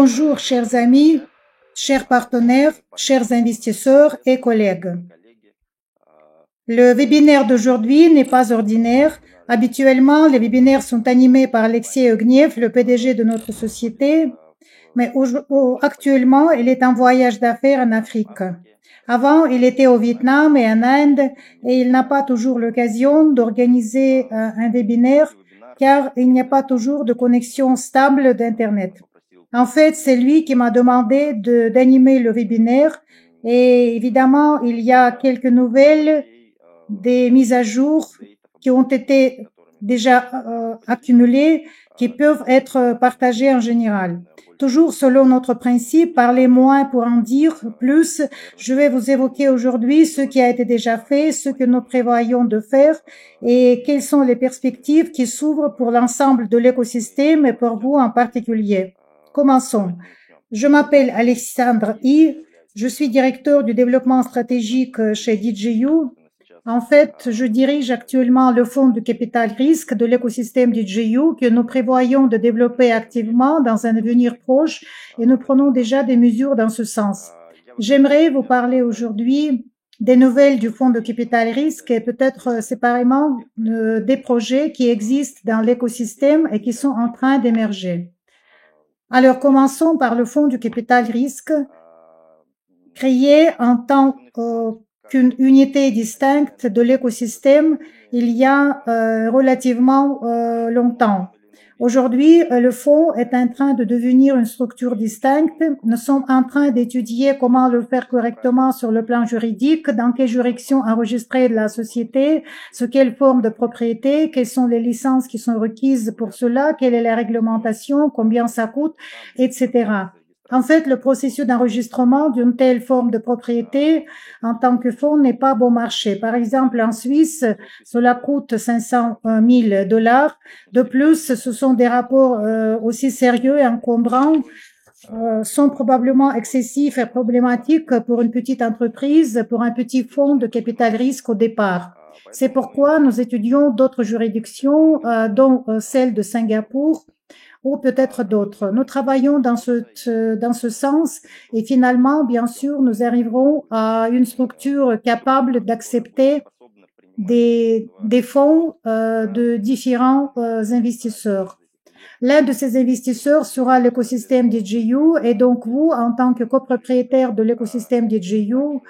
Bonjour, chers amis, chers partenaires, chers investisseurs et collègues. Le webinaire d'aujourd'hui n'est pas ordinaire. Habituellement, les webinaires sont animés par Alexei Ogniev, le PDG de notre société, mais actuellement, il est en voyage d'affaires en Afrique. Avant, il était au Vietnam et en Inde et il n'a pas toujours l'occasion d'organiser un webinaire car il n'y a pas toujours de connexion stable d'Internet. En fait, c'est lui qui m'a demandé d'animer le webinaire et évidemment, il y a quelques nouvelles, des mises à jour qui ont été déjà accumulées, qui peuvent être partagées en général. Toujours selon notre principe, parler moins pour en dire plus, je vais vous évoquer aujourd'hui ce qui a été déjà fait, ce que nous prévoyons de faire et quelles sont les perspectives qui s'ouvrent pour l'ensemble de l'écosystème et pour vous en particulier. Commençons. Je m'appelle Alexandre I. Je suis directeur du développement stratégique chez DJU. En fait, je dirige actuellement le fonds de capital risque de l'écosystème DJU que nous prévoyons de développer activement dans un avenir proche et nous prenons déjà des mesures dans ce sens. J'aimerais vous parler aujourd'hui des nouvelles du fonds de capital risque et peut-être séparément des projets qui existent dans l'écosystème et qui sont en train d'émerger. Alors, commençons par le fonds du capital risque, créé en tant qu'une unité distincte de l'écosystème il y a relativement longtemps. Aujourd'hui, le fonds est en train de devenir une structure distincte. Nous sommes en train d'étudier comment le faire correctement sur le plan juridique, dans quelle juridiction enregistrer de la société, sous quelle forme de propriété, quelles sont les licences qui sont requises pour cela, quelle est la réglementation, combien ça coûte, etc. En fait, le processus d'enregistrement d'une telle forme de propriété en tant que fonds n'est pas bon marché. Par exemple, en Suisse, cela coûte 500 000 $. De plus, ce sont des rapports aussi sérieux et encombrants, sont probablement excessifs et problématiques pour une petite entreprise, pour un petit fonds de capital risque au départ. C'est pourquoi nous étudions d'autres juridictions, dont celle de Singapour, ou peut-être d'autres. Nous travaillons dans ce sens et finalement, bien sûr, nous arriverons à une structure capable d'accepter des fonds de différents investisseurs. L'un de ces investisseurs sera l'écosystème DJU et donc vous, en tant que copropriétaire de l'écosystème DJU,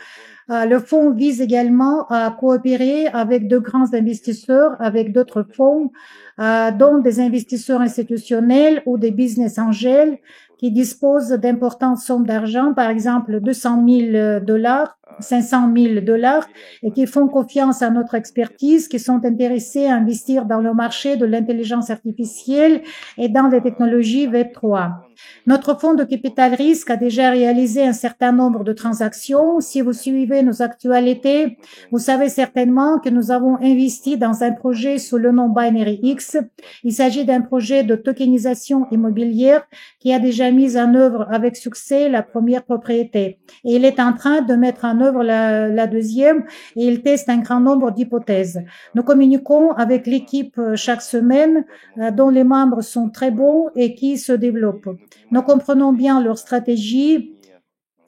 le fonds vise également à coopérer avec de grands investisseurs, avec d'autres fonds, dont des investisseurs institutionnels ou des business angels qui disposent d'importantes sommes d'argent, par exemple 200 000 $, 500 000 $, et qui font confiance à notre expertise, qui sont intéressés à investir dans le marché de l'intelligence artificielle et dans les technologies Web3. Notre fonds de capital risque a déjà réalisé un certain nombre de transactions. Si vous suivez nos actualités, vous savez certainement que nous avons investi dans un projet sous le nom Binary X. Il s'agit d'un projet de tokenisation immobilière qui a déjà mis en œuvre avec succès la première propriété. Et il est en train de mettre en œuvre la deuxième et il teste un grand nombre d'hypothèses. Nous communiquons avec l'équipe chaque semaine dont les membres sont très bons et qui se développent. Nous comprenons bien leur stratégie.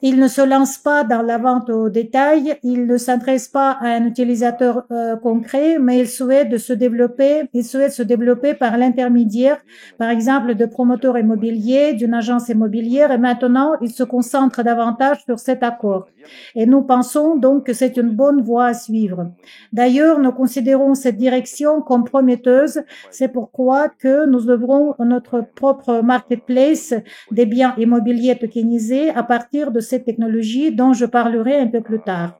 Ils ne se lancent pas dans la vente au détail, ils ne s'adressent pas à un utilisateur concret, mais ils souhaitent se développer par l'intermédiaire, par exemple, de promoteurs immobiliers, d'une agence immobilière, et maintenant, ils se concentrent davantage sur cet accord. Et nous pensons donc que c'est une bonne voie à suivre. D'ailleurs, nous considérons cette direction comme prometteuse. C'est pourquoi que nous ouvrons notre propre marketplace des biens immobiliers tokenisés à partir de cette technologie dont je parlerai un peu plus tard.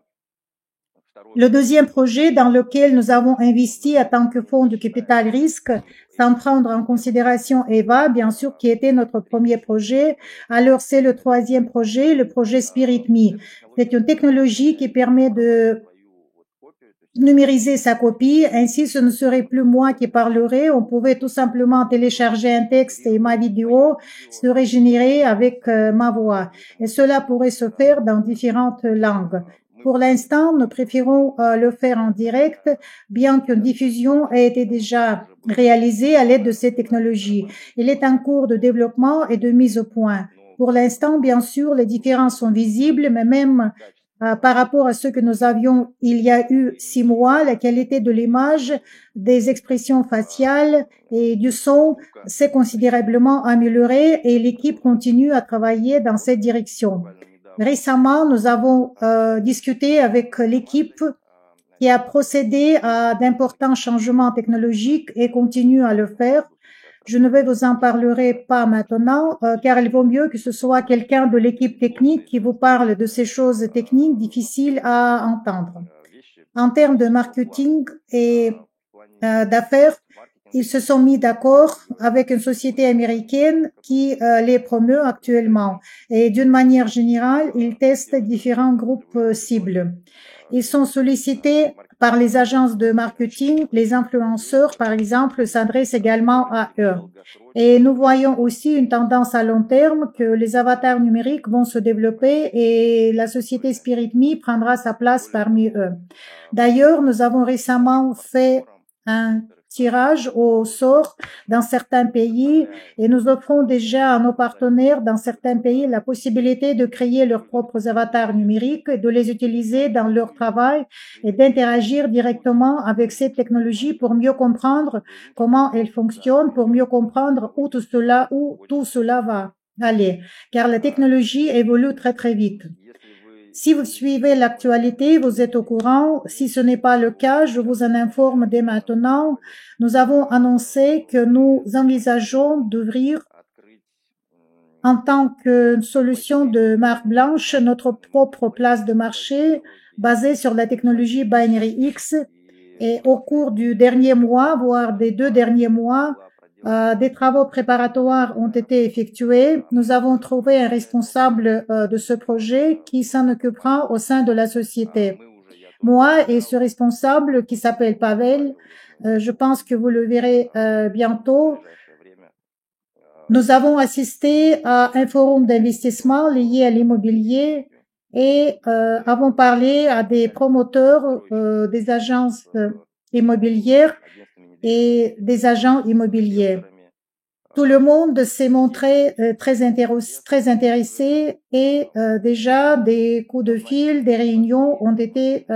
Le deuxième projet dans lequel nous avons investi en tant que fonds de capital risque, sans prendre en considération EVA, bien sûr, qui était notre premier projet. Alors, c'est le troisième projet, le projet SpiritMe. C'est une technologie qui permet de numériser sa copie, ainsi ce ne serait plus moi qui parlerai, on pouvait tout simplement télécharger un texte et ma vidéo serait générée avec ma voix. Et cela pourrait se faire dans différentes langues. Pour l'instant, nous préférons le faire en direct, bien qu'une diffusion ait été déjà réalisée à l'aide de ces technologies. Il est en cours de développement et de mise au point. Pour l'instant, bien sûr, les différences sont visibles, mais même par rapport à ce que nous avions il y a eu 6 mois, la qualité de l'image, des expressions faciales et du son s'est considérablement améliorée et l'équipe continue à travailler dans cette direction. Récemment, nous avons discuté avec l'équipe qui a procédé à d'importants changements technologiques et continue à le faire. Je ne vais vous en parler pas maintenant, car il vaut mieux que ce soit quelqu'un de l'équipe technique qui vous parle de ces choses techniques difficiles à entendre. En termes de marketing et d'affaires, ils se sont mis d'accord avec une société américaine qui les promeut actuellement. Et d'une manière générale, ils testent différents groupes cibles. Ils sont sollicités par les agences de marketing. Les influenceurs, par exemple, s'adressent également à eux. Et nous voyons aussi une tendance à long terme que les avatars numériques vont se développer et la société SpiritMe prendra sa place parmi eux. D'ailleurs, nous avons récemment fait un tirage au sort dans certains pays et nous offrons déjà à nos partenaires dans certains pays la possibilité de créer leurs propres avatars numériques et de les utiliser dans leur travail et d'interagir directement avec ces technologies pour mieux comprendre comment elles fonctionnent, pour mieux comprendre où tout cela va aller, car la technologie évolue très très vite. Si vous suivez l'actualité, vous êtes au courant. Si ce n'est pas le cas, je vous en informe dès maintenant. Nous avons annoncé que nous envisageons d'ouvrir en tant que solution de marque blanche notre propre place de marché basée sur la technologie Binary X. Et au cours du dernier mois, voire des 2 derniers mois, des travaux préparatoires ont été effectués. Nous avons trouvé un responsable de ce projet qui s'en occupera au sein de la société. Moi et ce responsable qui s'appelle Pavel, je pense que vous le verrez bientôt. Nous avons assisté à un forum d'investissement lié à l'immobilier et avons parlé à des promoteurs des agences immobilières et des agents immobiliers. Tout le monde s'est montré très intéressé et déjà des coups de fil, des réunions ont été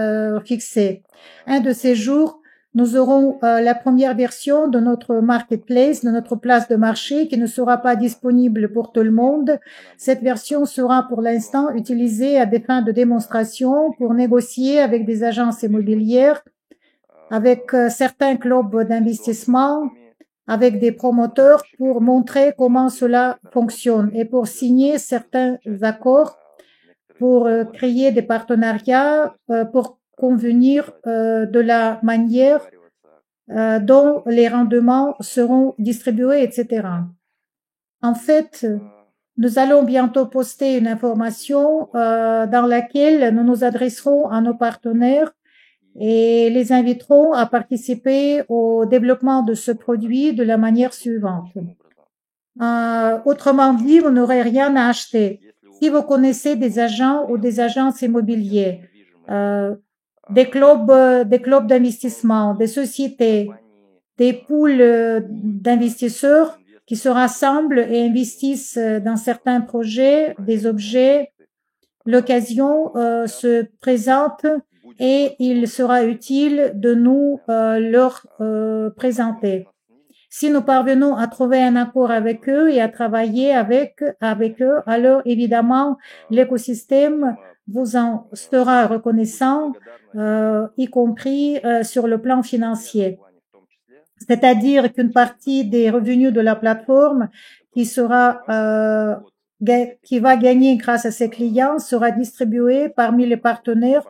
fixés. Un de ces jours, nous aurons la première version de notre marketplace, de notre place de marché qui ne sera pas disponible pour tout le monde. Cette version sera pour l'instant utilisée à des fins de démonstration pour négocier avec des agences immobilières, avec certains clubs d'investissement, avec des promoteurs pour montrer comment cela fonctionne et pour signer certains accords, pour créer des partenariats, pour convenir de la manière dont les rendements seront distribués, etc. En fait, nous allons bientôt poster une information dans laquelle nous nous adresserons à nos partenaires et les inviterons à participer au développement de ce produit de la manière suivante. Autrement dit, vous n'aurez rien à acheter. Si vous connaissez des agents ou des agences immobilières, des clubs d'investissement, des sociétés, des pools d'investisseurs qui se rassemblent et investissent dans certains projets, des objets, l'occasion se présente et il sera utile de nous leur présenter. Si nous parvenons à trouver un accord avec eux et à travailler avec eux, alors évidemment l'écosystème vous en sera reconnaissant, y compris sur le plan financier. C'est-à-dire qu'une partie des revenus de la plateforme qui va gagner grâce à ses clients sera distribuée parmi les partenaires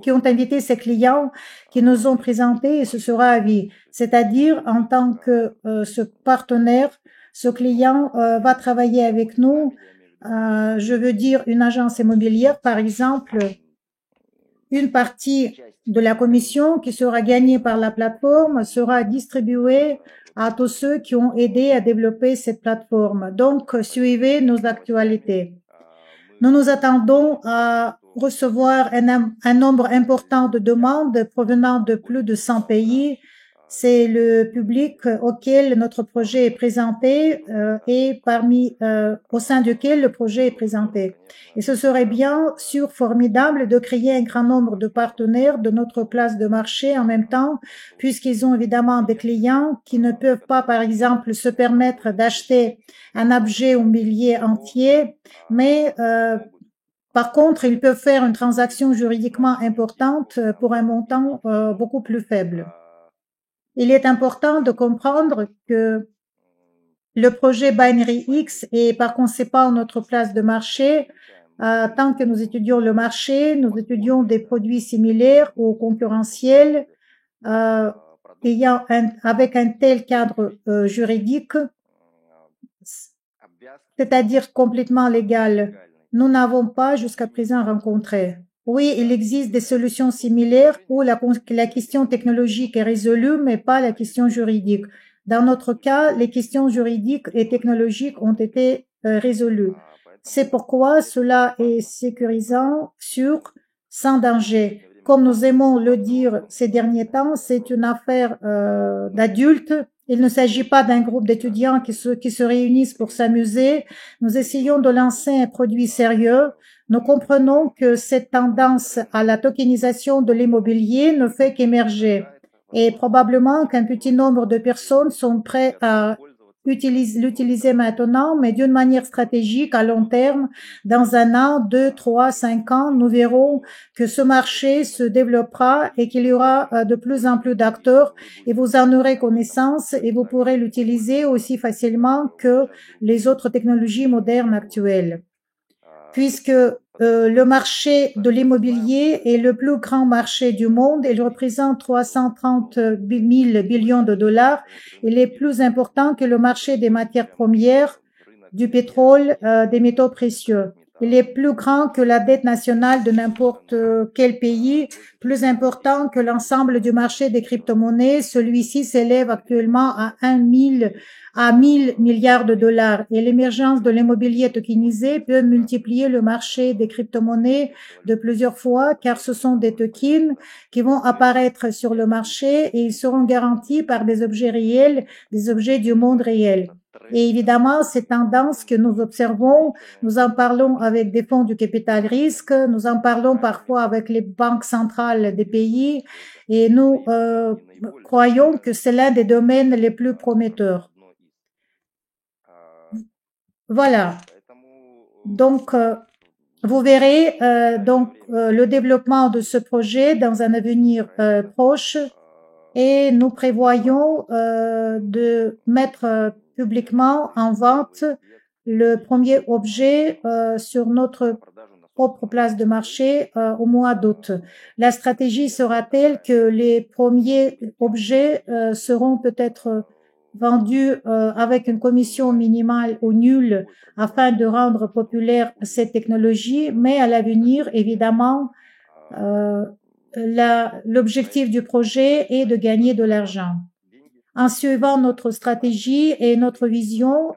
qui ont invité ces clients qui nous ont présentés et ce sera à vie. C'est-à-dire en tant que ce partenaire, ce client va travailler avec nous, je veux dire une agence immobilière par exemple, une partie de la commission qui sera gagnée par la plateforme sera distribuée à tous ceux qui ont aidé à développer cette plateforme. Donc, suivez nos actualités. Nous nous attendons à recevoir un nombre important de demandes provenant de plus de 100 pays. c'est le public auquel notre projet est présenté et au sein duquel le projet est présenté. Et ce serait bien sûr formidable de créer un grand nombre de partenaires de notre place de marché en même temps, puisqu'ils ont évidemment des clients qui ne peuvent pas, par exemple, se permettre d'acheter un objet mobilier entier, mais par contre, ils peuvent faire une transaction juridiquement importante pour un montant beaucoup plus faible. Il est important de comprendre que le projet Binary X est par conséquent notre place de marché. Tant que nous étudions le marché, nous étudions des produits similaires ou concurrentiels avec un tel cadre juridique, c'est-à-dire complètement légal. Nous n'avons pas jusqu'à présent rencontré. Oui, il existe des solutions similaires où la question technologique est résolue, mais pas la question juridique. Dans notre cas, les questions juridiques et technologiques ont été résolues. C'est pourquoi cela est sécurisant, sûr, sans danger. Comme nous aimons le dire ces derniers temps, c'est une affaire d'adultes. Il ne s'agit pas d'un groupe d'étudiants qui se réunissent pour s'amuser. Nous essayons de lancer un produit sérieux. Nous comprenons que cette tendance à la tokenisation de l'immobilier ne fait qu'émerger et probablement qu'un petit nombre de personnes sont prêtes à l'utiliser maintenant, mais d'une manière stratégique à long terme. Dans 1 an, 2, 3, 5 ans, nous verrons que ce marché se développera et qu'il y aura de plus en plus d'acteurs et vous en aurez connaissance et vous pourrez l'utiliser aussi facilement que les autres technologies modernes actuelles. Puisque le marché de l'immobilier est le plus grand marché du monde, il représente 330 000 billions de dollars. Il est plus important que le marché des matières premières, du pétrole, des métaux précieux. Il est plus grand que la dette nationale de n'importe quel pays, plus important que l'ensemble du marché des crypto-monnaies. Celui-ci s'élève actuellement à 1000 milliards de dollars et l'émergence de l'immobilier tokenisé peut multiplier le marché des crypto-monnaies de plusieurs fois car ce sont des tokens qui vont apparaître sur le marché et ils seront garantis par des objets réels, des objets du monde réel. Et évidemment, ces tendances que nous observons, nous en parlons avec des fonds du capital risque, nous en parlons parfois avec les banques centrales des pays et nous croyons que c'est l'un des domaines les plus prometteurs. Voilà. Donc, vous verrez le développement de ce projet dans un avenir proche et nous prévoyons de mettre publiquement en vente le premier objet sur notre propre place de marché au mois d'août. La stratégie sera telle que les premiers objets seront peut-être vendus avec une commission minimale ou nulle afin de rendre populaire cette technologie, mais à l'avenir, évidemment, l'objectif du projet est de gagner de l'argent. En suivant notre stratégie et notre vision,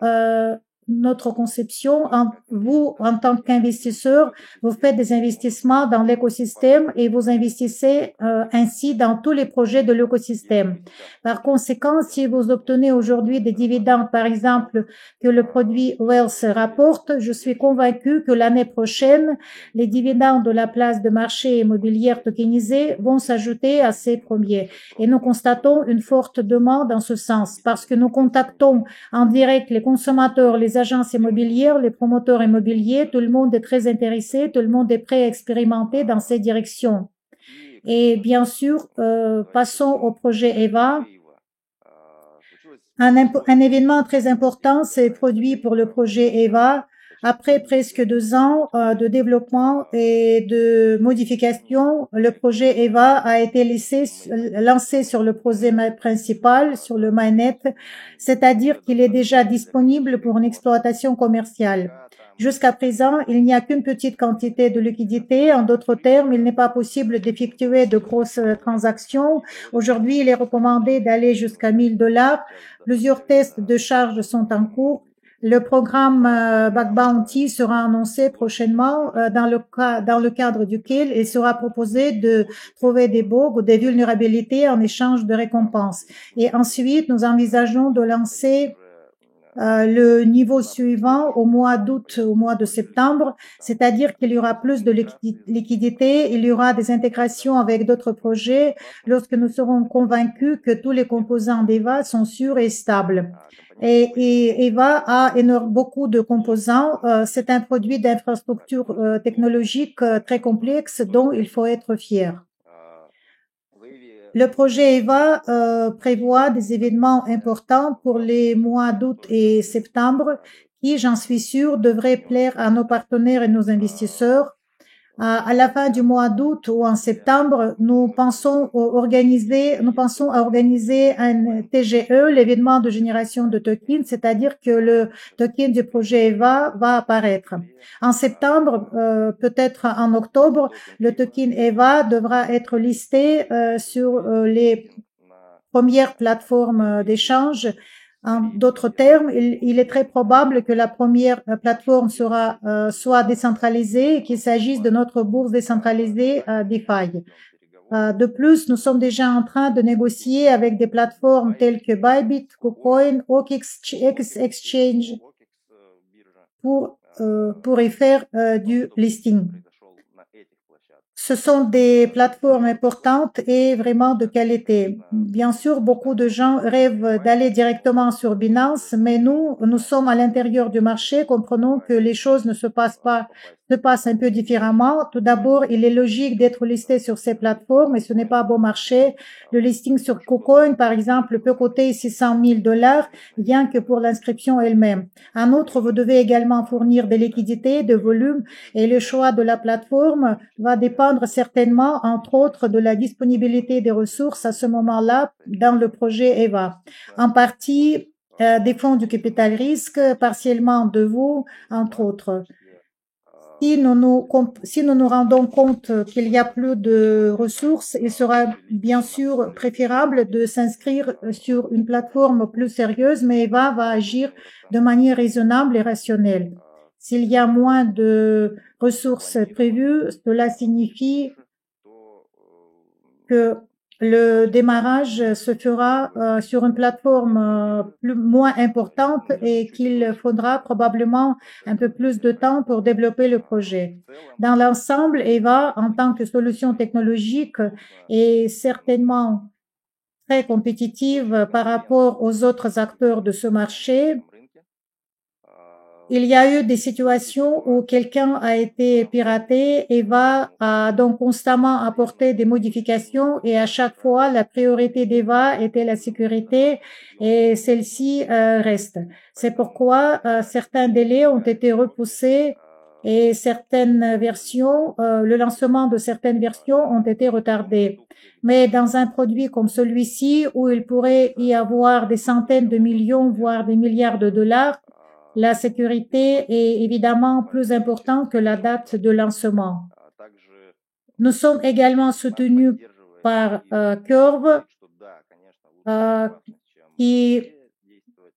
notre conception, vous, en tant qu'investisseur, vous faites des investissements dans l'écosystème et vous investissez ainsi dans tous les projets de l'écosystème. Par conséquent, si vous obtenez aujourd'hui des dividendes, par exemple, que le produit Wealth rapporte, je suis convaincu que l'année prochaine, les dividendes de la place de marché immobilière tokenisée vont s'ajouter à ces premiers. Et nous constatons une forte demande en ce sens parce que nous contactons en direct les consommateurs, les agences immobilières, les promoteurs immobiliers, tout le monde est très intéressé, tout le monde est prêt à expérimenter dans ces directions. Et bien sûr, passons au projet EVA. Un événement très important s'est produit pour le projet EVA. Après presque 2 ans de développement et de modification, le projet EVA a été lancé sur le projet principal, sur le mainnet, c'est-à-dire qu'il est déjà disponible pour une exploitation commerciale. Jusqu'à présent, il n'y a qu'une petite quantité de liquidité. En d'autres termes, il n'est pas possible d'effectuer de grosses transactions. Aujourd'hui, il est recommandé d'aller jusqu'à $1000. Plusieurs tests de charge sont en cours. Le programme Bug Bounty sera annoncé prochainement dans le cadre duquel il sera proposé de trouver des bugs ou des vulnérabilités en échange de récompenses. Et ensuite, nous envisageons de lancer le niveau suivant au mois d'août, au mois de septembre, c'est-à-dire qu'il y aura plus de liquidité, il y aura des intégrations avec d'autres projets lorsque nous serons convaincus que tous les composants d'EVA sont sûrs et stables. Et EVA a beaucoup de composants. C'est un produit d'infrastructure technologique très complexe dont il faut être fier. Le projet EVA prévoit des événements importants pour les mois d'août et septembre qui, j'en suis sûr, devraient plaire à nos partenaires et nos investisseurs. À la fin du mois d'août ou en septembre, nous pensons à organiser un TGE, l'événement de génération de tokens, c'est-à-dire que le token du projet EVA va apparaître. En septembre, peut-être en octobre, le token EVA devra être listé sur les premières plateformes d'échange. En d'autres termes, il est très probable que la première plateforme soit décentralisée et qu'il s'agisse de notre bourse décentralisée DeFi. De plus, nous sommes déjà en train de négocier avec des plateformes telles que Bybit, KuCoin, OKX Exchange pour y faire du listing. Ce sont des plateformes importantes et vraiment de qualité. Bien sûr, beaucoup de gens rêvent d'aller directement sur Binance, mais nous sommes à l'intérieur du marché, comprenons que les choses ne se passent un peu différemment. Tout d'abord, il est logique d'être listé sur ces plateformes et ce n'est pas bon marché. Le listing sur KuCoin, par exemple, peut coûter $600,000, rien que pour l'inscription elle-même. En outre, vous devez également fournir des liquidités, de volume, et le choix de la plateforme va dépendre certainement, entre autres, de la disponibilité des ressources à ce moment-là dans le projet EVA. En partie, des fonds du capital risque, partiellement de vous, entre autres. Si nous nous rendons compte qu'il y a plus de ressources, il sera bien sûr préférable de s'inscrire sur une plateforme plus sérieuse, mais EVA va agir de manière raisonnable et rationnelle. S'il y a moins de ressources prévues, cela signifie que le démarrage se fera sur une plateforme moins importante et qu'il faudra probablement un peu plus de temps pour développer le projet. Dans l'ensemble, EVA, en tant que solution technologique, est certainement très compétitive par rapport aux autres acteurs de ce marché. Il y a eu des situations où quelqu'un a été piraté. EVA a donc constamment apporté des modifications et à chaque fois, la priorité d'EVA était la sécurité et celle-ci reste. C'est pourquoi certains délais ont été repoussés et certaines versions, le lancement de certaines versions ont été retardés. Mais dans un produit comme celui-ci, où il pourrait y avoir des centaines de millions, voire des milliards de dollars, la sécurité est évidemment plus importante que la date de lancement. Nous sommes également soutenus par Curve qui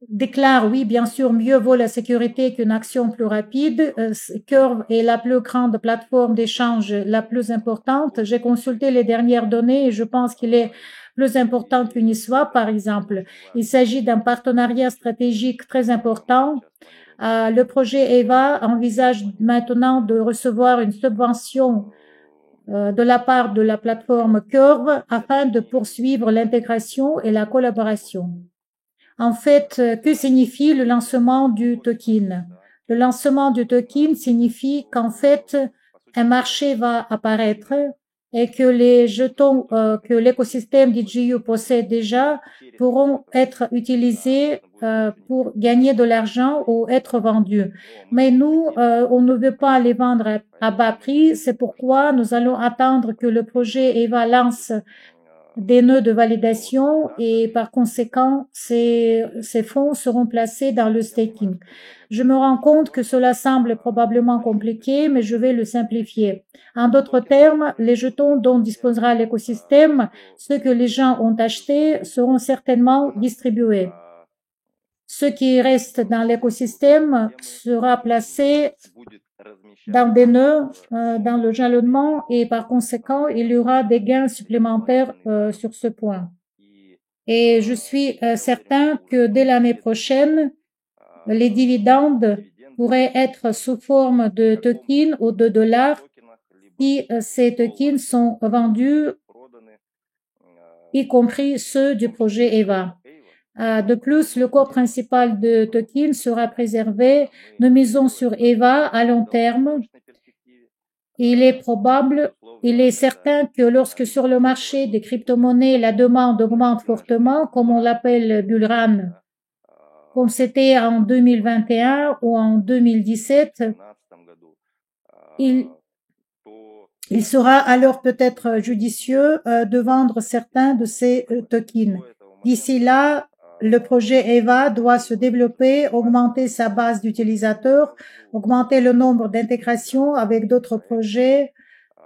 déclare, oui, bien sûr, mieux vaut la sécurité qu'une action plus rapide. Curve est la plus grande plateforme d'échange, la plus importante. J'ai consulté les dernières données et je pense qu'il est plus important qu'Uniswap, par exemple. Il s'agit d'un partenariat stratégique très important. Le projet EVA envisage maintenant de recevoir une subvention de la part de la plateforme Curve afin de poursuivre l'intégration et la collaboration. En fait, que signifie le lancement du token? Le lancement du token signifie qu'en fait, un marché va apparaître et que les jetons que l'écosystème DJU possède déjà pourront être utilisés pour gagner de l'argent ou être vendus. Mais nous, on ne veut pas les vendre à bas prix. C'est pourquoi nous allons attendre que le projet EVA lance des nœuds de validation et par conséquent, ces fonds seront placés dans le staking. Je me rends compte que cela semble probablement compliqué, mais je vais le simplifier. En d'autres termes, les jetons dont disposera l'écosystème, ceux que les gens ont achetés, seront certainement distribués. Ce qui reste dans l'écosystème sera placé dans des nœuds, dans le jalonnement, et par conséquent, il y aura des gains supplémentaires sur ce point. Et je suis certain que dès l'année prochaine, les dividendes pourraient être sous forme de tokens ou de dollars si ces tokens sont vendus, y compris ceux du projet EVA. De plus, le corps principal de tokens sera préservé. Nous misons sur EVA à long terme. Il est certain que lorsque sur le marché des crypto-monnaies, la demande augmente fortement, comme on l'appelle bull run, comme c'était en 2021 ou en 2017, il sera alors peut-être judicieux de vendre certains de ces tokens. D'ici là, le projet EVA doit se développer, augmenter sa base d'utilisateurs, augmenter le nombre d'intégrations avec d'autres projets,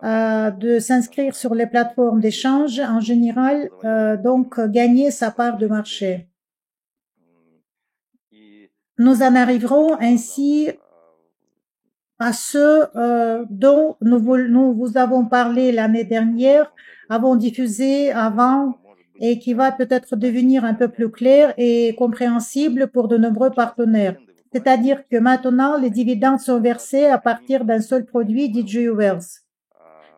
de s'inscrire sur les plateformes d'échange en général, donc gagner sa part de marché. Nous en arriverons ainsi à ce dont nous vous avons parlé l'année dernière, avons diffusé avant, et qui va peut-être devenir un peu plus clair et compréhensible pour de nombreux partenaires. C'est-à-dire que maintenant, les dividendes sont versés à partir d'un seul produit, DigiWealth.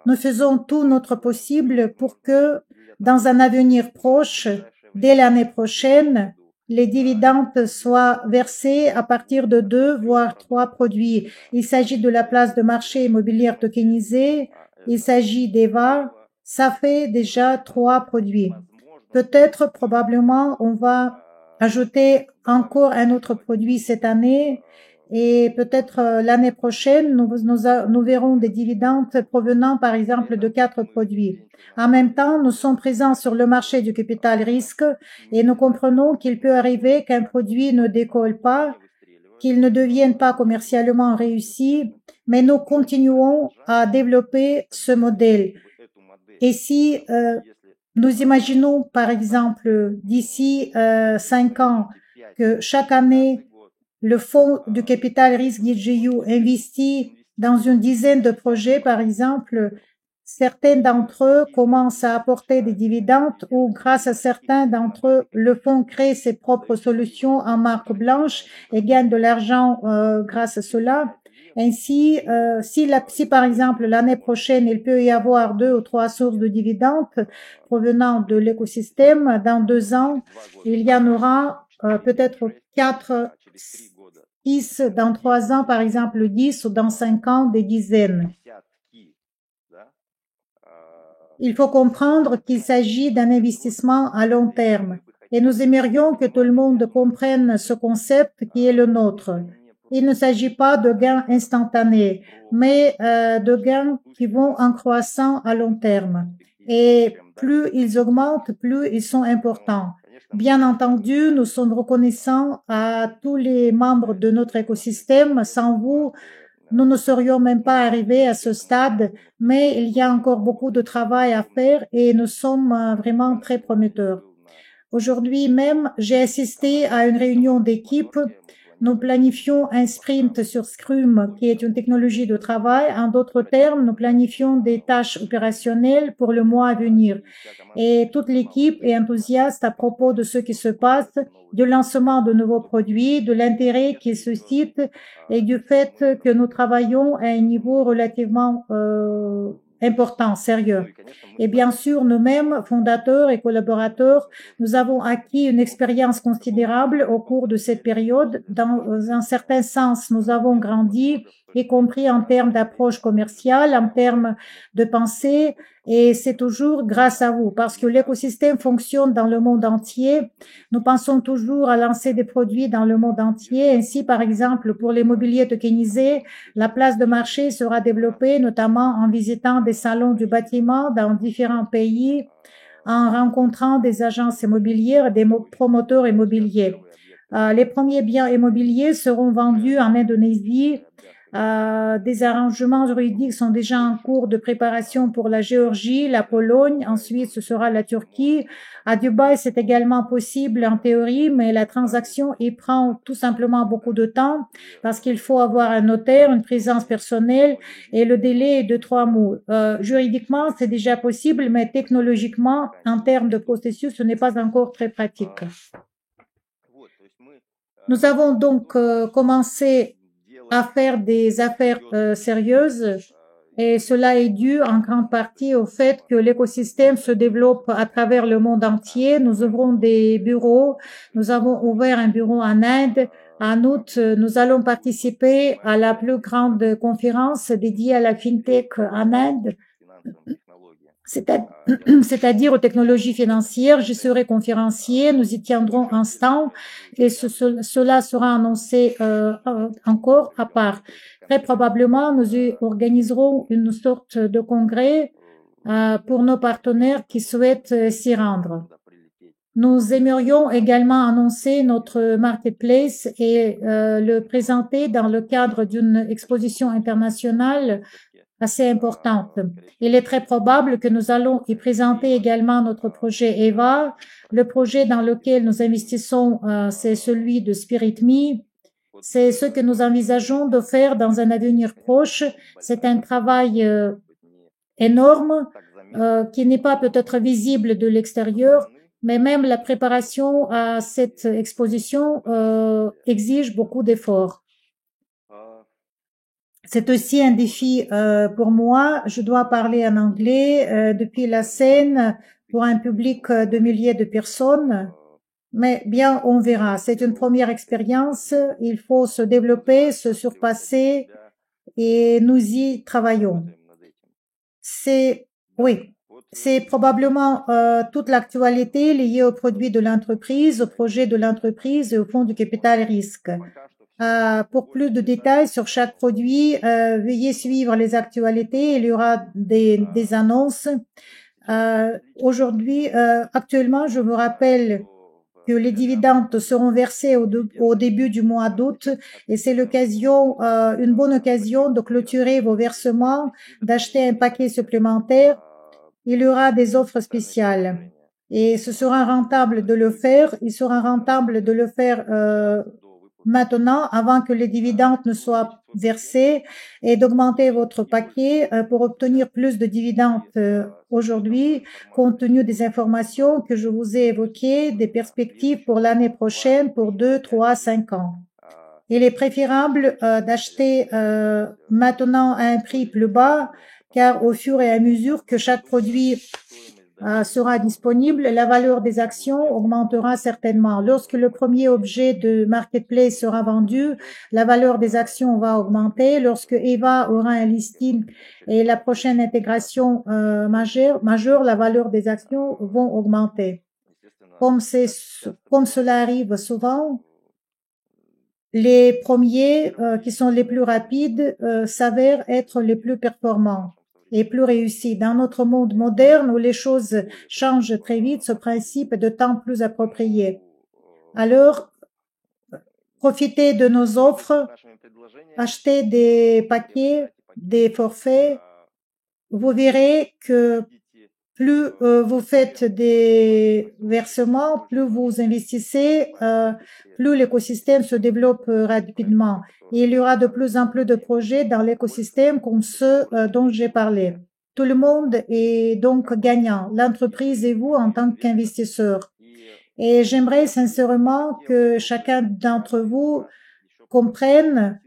Nous faisons tout notre possible pour que, dans un avenir proche, dès l'année prochaine, les dividendes soient versés à partir de 2 voire 3 produits. Il s'agit de la place de marché immobilière tokenisée, il s'agit d'EVA, ça fait déjà 3 produits. Peut-être, probablement, on va ajouter encore un autre produit cette année, et peut-être l'année prochaine, nous verrons des dividendes provenant par exemple de 4 produits. En même temps, nous sommes présents sur le marché du capital risque et nous comprenons qu'il peut arriver qu'un produit ne décolle pas, qu'il ne devienne pas commercialement réussi, mais nous continuons à développer ce modèle. Et si nous imaginons par exemple d'ici 5 ans que chaque année, le fonds du capital risque DigiU investit dans une dizaine de projets, par exemple, certains d'entre eux commencent à apporter des dividendes ou grâce à certains d'entre eux, le fonds crée ses propres solutions en marque blanche et gagne de l'argent grâce à cela. Ainsi, si par exemple l'année prochaine, il peut y avoir 2 ou 3 sources de dividendes provenant de l'écosystème, dans 2 ans, il y en aura peut-être 4, 6, dans 3 ans, par exemple 10, ou dans 5 ans, des dizaines. Il faut comprendre qu'il s'agit d'un investissement à long terme et nous aimerions que tout le monde comprenne ce concept qui est le nôtre. Il ne s'agit pas de gains instantanés, mais de gains qui vont en croissant à long terme. Et plus ils augmentent, plus ils sont importants. Bien entendu, nous sommes reconnaissants à tous les membres de notre écosystème. Sans vous, nous ne serions même pas arrivés à ce stade, mais il y a encore beaucoup de travail à faire et nous sommes vraiment très prometteurs. Aujourd'hui même, j'ai assisté à une réunion d'équipe. Nous planifions un sprint sur Scrum, qui est une technologie de travail. En d'autres termes, nous planifions des tâches opérationnelles pour le mois à venir. Et toute l'équipe est enthousiaste à propos de ce qui se passe, du lancement de nouveaux produits, de l'intérêt qu'ils suscitent et du fait que nous travaillons à un niveau relativement important, sérieux. Et bien sûr, nous-mêmes, fondateurs et collaborateurs, nous avons acquis une expérience considérable au cours de cette période. Dans un certain sens, nous avons grandi, y compris en termes d'approche commerciale, en termes de pensée, et c'est toujours grâce à vous, parce que l'écosystème fonctionne dans le monde entier. Nous pensons toujours à lancer des produits dans le monde entier. Ainsi, par exemple, pour les mobiliers tokenisés, la place de marché sera développée, notamment en visitant des salons du bâtiment dans différents pays, en rencontrant des agences immobilières, des promoteurs immobiliers. Les premiers biens immobiliers seront vendus en Indonésie Des arrangements juridiques sont déjà en cours de préparation pour la Géorgie, la Pologne, ensuite ce sera la Turquie. À Dubaï, c'est également possible en théorie, mais la transaction y prend tout simplement beaucoup de temps parce qu'il faut avoir un notaire, une présence personnelle et le délai est de 3 mois. Juridiquement, c'est déjà possible, mais technologiquement, en termes de processus, ce n'est pas encore très pratique. Nous avons donc commencé à faire des affaires sérieuses et cela est dû en grande partie au fait que l'écosystème se développe à travers le monde entier. Nous ouvrons des bureaux. Nous avons ouvert un bureau en Inde. En août, nous allons participer à la plus grande conférence dédiée à la FinTech en Inde, c'est-à-dire aux technologies financières. Je serai conférencier, nous y tiendrons un stand et cela sera annoncé encore à part. Très probablement, nous y organiserons une sorte de congrès pour nos partenaires qui souhaitent s'y rendre. Nous aimerions également annoncer notre marketplace et le présenter dans le cadre d'une exposition internationale assez importante. Il est très probable que nous allons y présenter également notre projet EVA. Le projet dans lequel nous investissons, c'est celui de SpiritMe. C'est ce que nous envisageons de faire dans un avenir proche. C'est un travail énorme qui n'est pas peut-être visible de l'extérieur, mais même la préparation à cette exposition exige beaucoup d'efforts. C'est aussi un défi pour moi. Je dois parler en anglais depuis la scène pour un public de milliers de personnes. Mais bien, on verra. C'est une première expérience. Il faut se développer, se surpasser et nous y travaillons. C'est probablement toute l'actualité liée aux produits de l'entreprise, au projet de l'entreprise et au fonds du capital risque. Pour plus de détails sur chaque produit, veuillez suivre les actualités. Il y aura des annonces. Actuellement, je vous rappelle que les dividendes seront versés au début du mois d'août et c'est une bonne occasion de clôturer vos versements, d'acheter un paquet supplémentaire. Il y aura des offres spéciales et ce sera rentable de le faire. Il sera rentable de le faire maintenant, avant que les dividendes ne soient versés et d'augmenter votre paquet pour obtenir plus de dividendes aujourd'hui, compte tenu des informations que je vous ai évoquées, des perspectives pour l'année prochaine pour 2, 3, 5 ans. Il est préférable d'acheter maintenant à un prix plus bas, car au fur et à mesure que chaque produit sera disponible, la valeur des actions augmentera certainement. Lorsque le premier objet de marketplace sera vendu, la valeur des actions va augmenter. Lorsque EVA aura un listing et la prochaine intégration majeure, la valeur des actions vont augmenter. Comme cela arrive souvent, les premiers qui sont les plus rapides s'avèrent être les plus performants et plus réussis. Dans notre monde moderne où les choses changent très vite, ce principe est de temps plus approprié. Alors, profitez de nos offres, achetez des paquets, des forfaits. Vous verrez que plus vous faites des versements, plus vous investissez, plus l'écosystème se développe rapidement. Et il y aura de plus en plus de projets dans l'écosystème comme ceux dont j'ai parlé. Tout le monde est donc gagnant, l'entreprise et vous en tant qu'investisseur. Et j'aimerais sincèrement que chacun d'entre vous comprenne,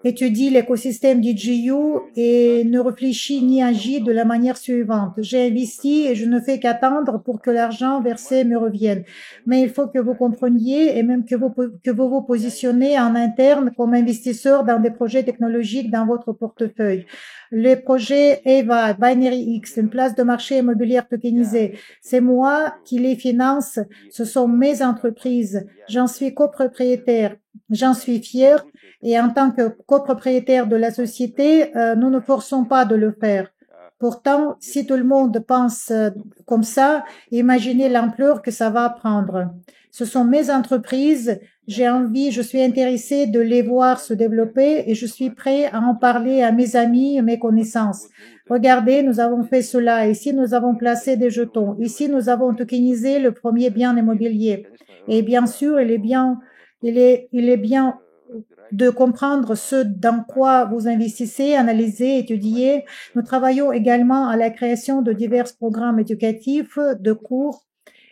étudie l'écosystème d'IGU et ne réfléchit ni agit de la manière suivante. J'ai investi et je ne fais qu'attendre pour que l'argent versé me revienne. Mais il faut que vous compreniez et même que vous vous positionnez en interne comme investisseur dans des projets technologiques dans votre portefeuille. Les projets EVA, Binary X, une place de marché immobilière tokenisée, c'est moi qui les finance, ce sont mes entreprises. J'en suis copropriétaire, j'en suis fier. Et en tant que copropriétaire de la société, nous ne forçons pas de le faire. Pourtant, si tout le monde pense comme ça, imaginez l'ampleur que ça va prendre. Ce sont mes entreprises, je suis intéressé de les voir se développer et je suis prêt à en parler à mes amis, mes connaissances. Regardez, nous avons fait cela. Ici, nous avons placé des jetons. Ici, nous avons tokenisé le premier bien immobilier. Et bien sûr, il est bien de comprendre ce dans quoi vous investissez, analyser, étudier. Nous travaillons également à la création de divers programmes éducatifs, de cours.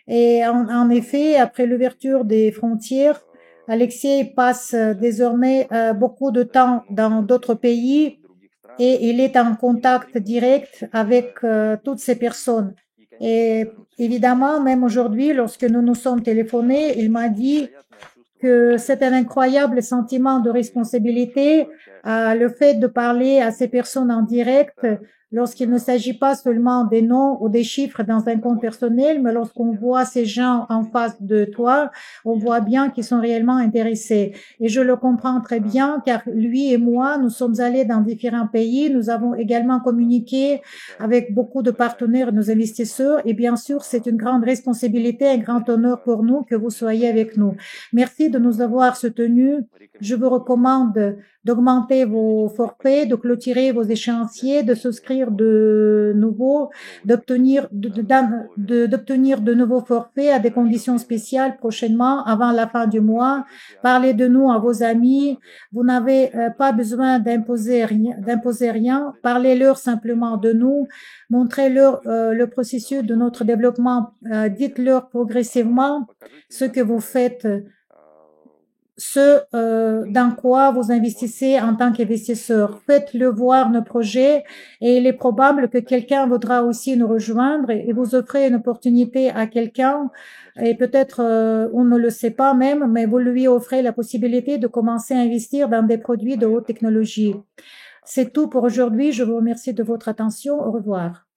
Et en effet, après l'ouverture des frontières, Alexei passe désormais beaucoup de temps dans d'autres pays et il est en contact direct avec toutes ces personnes. Et évidemment, même aujourd'hui, lorsque nous nous sommes téléphonés, il m'a dit que c'est un incroyable sentiment de responsabilité, le fait de parler à ces personnes en direct lorsqu'il ne s'agit pas seulement des noms ou des chiffres dans un compte personnel, mais lorsqu'on voit ces gens en face de toi, on voit bien qu'ils sont réellement intéressés. Et je le comprends très bien car lui et moi, nous sommes allés dans différents pays, nous avons également communiqué avec beaucoup de partenaires, nos investisseurs, et bien sûr, c'est une grande responsabilité, un grand honneur pour nous que vous soyez avec nous. Merci de nous avoir soutenus. Je vous recommande d'augmenter vos forfaits, de clôturer vos échéanciers, de souscrire de nouveaux, d'obtenir de nouveaux forfaits à des conditions spéciales prochainement avant la fin du mois. Parlez de nous à vos amis. Vous n'avez pas besoin d'imposer rien. Parlez-leur simplement de nous. Montrez-leur le processus de notre développement. Dites-leur progressivement ce que vous faites, dans quoi vous investissez en tant qu'investisseur. Faites-le voir nos projets et il est probable que quelqu'un voudra aussi nous rejoindre et vous offrez une opportunité à quelqu'un et peut-être on ne le sait pas même, mais vous lui offrez la possibilité de commencer à investir dans des produits de haute technologie. C'est tout pour aujourd'hui. Je vous remercie de votre attention. Au revoir.